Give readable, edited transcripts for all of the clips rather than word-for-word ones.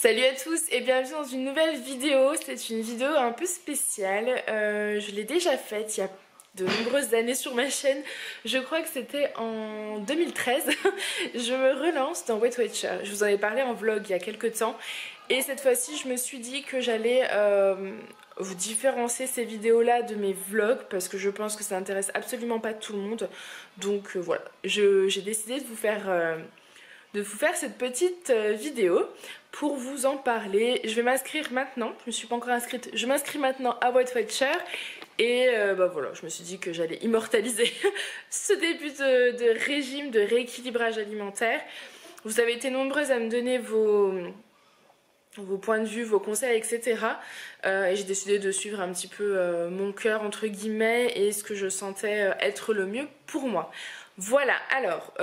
Salut à tous et bienvenue dans une nouvelle vidéo. C'est une vidéo un peu spéciale. Je l'ai déjà faite il y a de nombreuses années sur ma chaîne. Je crois que c'était en 2013. Je me relance dans Weight Watcher. Je vous en ai parlé en vlog il y a quelques temps. Et cette fois-ci, je me suis dit que j'allais vous différencier ces vidéos-là de mes vlogs parce que je pense que ça n'intéresse absolument pas tout le monde. Donc voilà, j'ai décidé de vous faire cette petite vidéo pour vous en parler. Je vais m'inscrire maintenant, je ne me suis pas encore inscrite, je m'inscris maintenant à Weight Watcher et voilà, je me suis dit que j'allais immortaliser ce début de régime, de rééquilibrage alimentaire. Vous avez été nombreuses à me donner vos points de vue, vos conseils, etc. Et j'ai décidé de suivre un petit peu mon cœur entre guillemets et ce que je sentais être le mieux pour moi. Voilà, alors,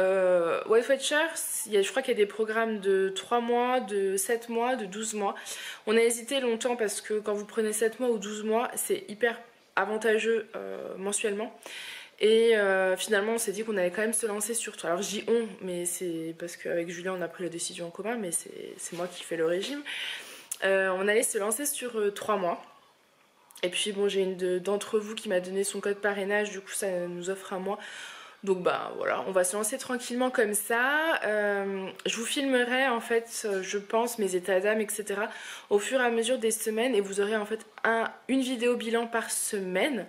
Weight Watcher, je crois qu'il y a des programmes de 3 mois, de 7 mois, de 12 mois. On a hésité longtemps parce que quand vous prenez 7 mois ou 12 mois, c'est hyper avantageux mensuellement. Et finalement, on s'est dit qu'on allait quand même se lancer sur... Alors, je dis on, mais c'est parce qu'avec Julien, on a pris la décision en commun, mais c'est moi qui fais le régime. On allait se lancer sur 3 mois. Et puis, bon, j'ai une d'entre vous qui m'a donné son code parrainage, du coup, ça nous offre un mois. Donc bah voilà, on va se lancer tranquillement comme ça. Je vous filmerai en fait, je pense, mes états d'âme, etc. au fur et à mesure des semaines et vous aurez en fait une vidéo bilan par semaine.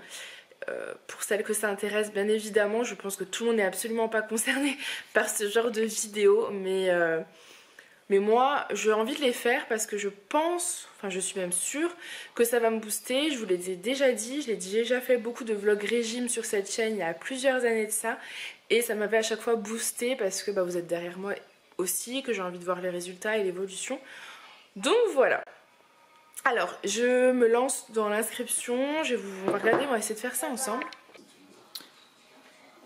Pour celles que ça intéresse, bien évidemment, je pense que tout le monde n'est absolument pas concerné par ce genre de vidéo, mais moi, j'ai envie de les faire parce que je pense, enfin je suis même sûre que ça va me booster. Je vous l'ai déjà dit, je l'ai déjà fait beaucoup de vlogs régime sur cette chaîne il y a plusieurs années de ça. Et ça m'avait à chaque fois boosté parce que vous êtes derrière moi aussi, que j'ai envie de voir les résultats et l'évolution. Donc voilà. Alors, je me lance dans l'inscription. On va regarder, on va essayer de faire ça ensemble.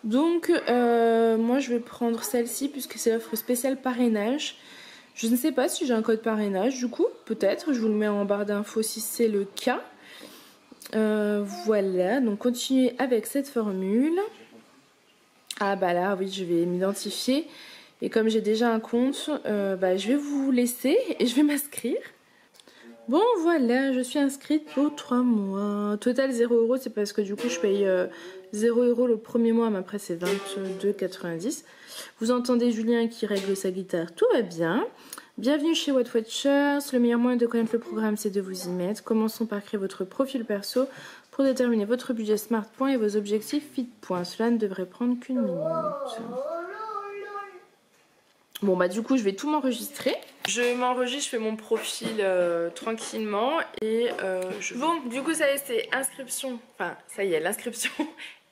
Donc, moi je vais prendre celle-ci puisque c'est l'offre spéciale parrainage. Je ne sais pas si j'ai un code parrainage, du coup, peut-être. Je vous le mets en barre d'infos si c'est le cas. Voilà, donc continuez avec cette formule. Ah bah là, oui, je vais m'identifier. Et comme j'ai déjà un compte, je vais vous laisser et je vais m'inscrire. Bon, voilà, je suis inscrite pour 3 mois. Total 0 €, c'est parce que du coup, je paye 0 € le premier mois, mais après, c'est 22,90 €. Vous entendez Julien qui règle sa guitare, tout va bien. Bienvenue chez Weight Watchers. Le meilleur moyen de connaître le programme, c'est de vous y mettre. Commençons par créer votre profil perso pour déterminer votre budget Smart Point et vos objectifs Fit Point. Cela ne devrait prendre qu'une minute. Bon du coup je vais tout m'enregistrer. Je m'enregistre, je fais mon profil tranquillement et Bon du coup ça y est, c'est inscription, enfin ça y est, l'inscription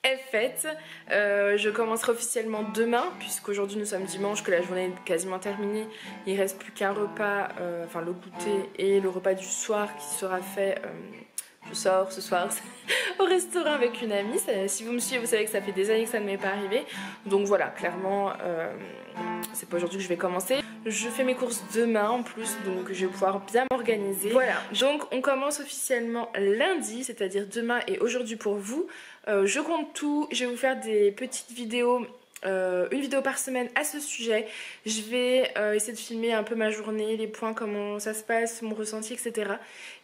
est faite. Je commencerai officiellement demain puisqu'aujourd'hui nous sommes dimanche, que la journée est quasiment terminée. Il reste plus qu'un repas, enfin le goûter et le repas du soir qui sera fait. Je sors ce soir au restaurant avec une amie. Si vous me suivez, vous savez que ça fait des années que ça ne m'est pas arrivé. Donc voilà, clairement, c'est pas aujourd'hui que je vais commencer. Je fais mes courses demain en plus, donc je vais pouvoir bien m'organiser. Voilà, donc on commence officiellement lundi, c'est-à-dire demain et aujourd'hui pour vous. Je compte tout, je vais vous faire des petites vidéos. Une vidéo par semaine à ce sujet. Je vais essayer de filmer un peu ma journée, les points, comment ça se passe, mon ressenti, etc.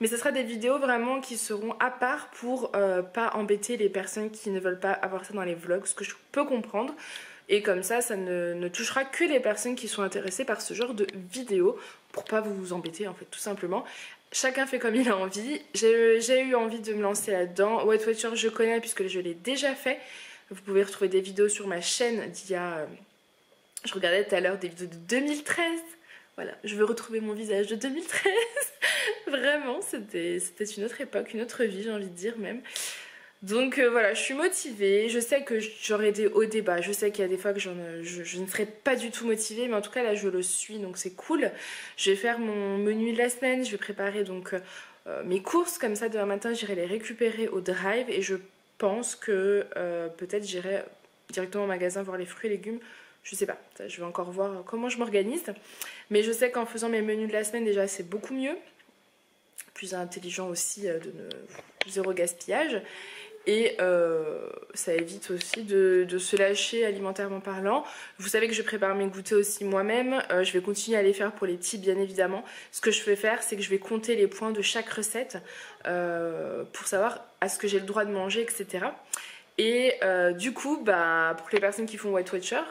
Mais ce sera des vidéos vraiment qui seront à part pour pas embêter les personnes qui ne veulent pas avoir ça dans les vlogs, ce que je peux comprendre. Et comme ça ne touchera que les personnes qui sont intéressées par ce genre de vidéos pour pas vous embêter en fait, tout simplement. Chacun fait comme il a envie. J'ai eu envie de me lancer là-dedans. Weight Watcher je connais puisque je l'ai déjà fait. Vous pouvez retrouver des vidéos sur ma chaîne d'il y a... Je regardais tout à l'heure des vidéos de 2013. Voilà, je veux retrouver mon visage de 2013. Vraiment, c'était une autre époque, une autre vie, j'ai envie de dire même. Donc voilà, je suis motivée. Je sais que j'aurai des hauts débats. Je sais qu'il y a des fois que je ne serai pas du tout motivée. Mais en tout cas, là, je le suis, donc c'est cool. Je vais faire mon menu de la semaine. Je vais préparer donc mes courses. Comme ça, demain matin, j'irai les récupérer au drive. Et je pense que peut-être j'irai directement au magasin voir les fruits et légumes. Je sais pas, je vais encore voir comment je m'organise. Mais je sais qu'en faisant mes menus de la semaine déjà c'est beaucoup mieux. Plus intelligent aussi, zéro gaspillage. et ça évite aussi de se lâcher alimentairement parlant. Vous savez que je prépare mes goûters aussi moi-même, je vais continuer à les faire pour les petits bien évidemment. Ce que je vais faire, c'est que je vais compter les points de chaque recette pour savoir à ce que j'ai le droit de manger, etc. Et du coup, bah, pour les personnes qui font Weight Watcher,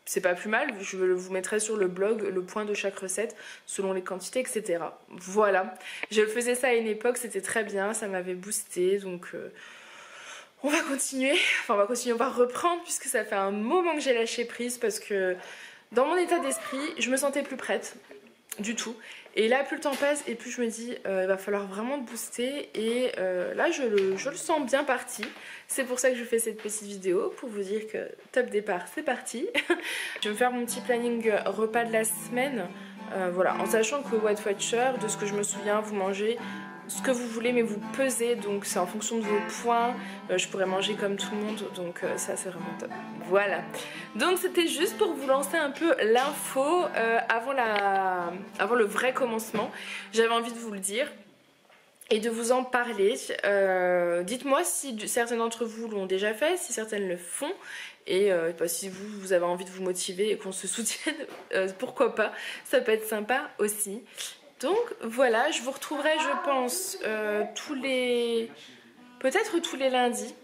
c'est pas plus mal, je vous mettrai sur le blog le point de chaque recette selon les quantités, etc. Voilà, je faisais ça à une époque, c'était très bien, ça m'avait boosté, donc on va continuer, on va reprendre puisque ça fait un moment que j'ai lâché prise parce que dans mon état d'esprit, je me sentais plus prête du tout. Et là, plus le temps passe et plus je me dis il va falloir vraiment booster. Et là, je le sens bien parti. C'est pour ça que je fais cette petite vidéo, pour vous dire que top départ, c'est parti. Je vais me faire mon petit planning repas de la semaine. Voilà, en sachant que Weight Watcher, de ce que je me souviens, vous mangez ce que vous voulez mais vous pesez, donc c'est en fonction de vos points. Je pourrais manger comme tout le monde, donc ça c'est vraiment top. Voilà, donc c'était juste pour vous lancer un peu l'info avant le vrai commencement. J'avais envie de vous le dire et de vous en parler. Dites-moi si certaines d'entre vous l'ont déjà fait, si certaines le font. Et bah, si vous avez envie de vous motiver et qu'on se soutienne, pourquoi pas, ça peut être sympa aussi. Donc voilà, je vous retrouverai je pense peut-être tous les lundis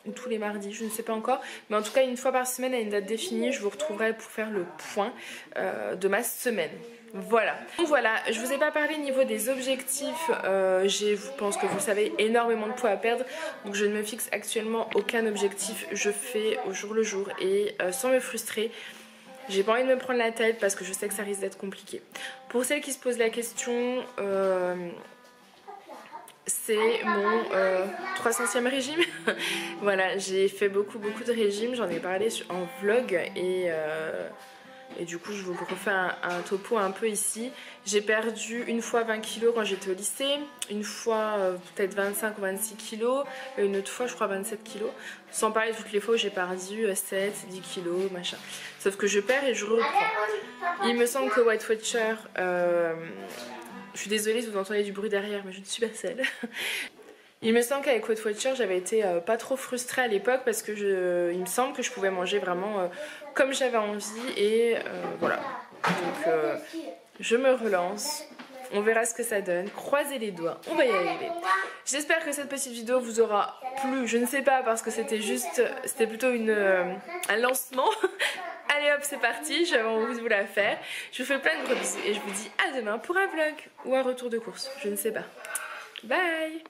ou tous les mardis, je ne sais pas encore, mais en tout cas une fois par semaine à une date définie, je vous retrouverai pour faire le point de ma semaine. Voilà, donc voilà, je vous ai pas parlé niveau des objectifs, je pense que vous savez, énormément de poids à perdre, donc je ne me fixe actuellement aucun objectif, je fais au jour le jour et sans me frustrer. J'ai pas envie de me prendre la tête parce que je sais que ça risque d'être compliqué. Pour celles qui se posent la question, c'est mon 300e régime. Voilà, j'ai fait beaucoup de régimes, j'en ai parlé en vlog et du coup je vous refais un topo un peu ici. J'ai perdu une fois 20 kg quand j'étais au lycée, une fois peut-être 25 ou 26 kg, une autre fois je crois 27 kg. Sans parler de toutes les fois où j'ai perdu 7, 10 kg, machin. Sauf que je perds et je reprends. Il me semble que Weight Watcher, je suis désolée si vous entendez du bruit derrière, mais je ne suis pas seule. Il me semble qu'avec Weight Watcher, j'avais été pas trop frustrée à l'époque parce que il me semble que je pouvais manger vraiment comme j'avais envie et voilà. Donc je me relance. On verra ce que ça donne. Croisez les doigts, on va y arriver. J'espère que cette petite vidéo vous aura plu. Je ne sais pas parce que c'était plutôt un lancement. Allez hop, c'est parti, j'avais envie de vous la faire. Je vous fais plein de gros bisous et je vous dis à demain pour un vlog ou un retour de course. Je ne sais pas. Bye!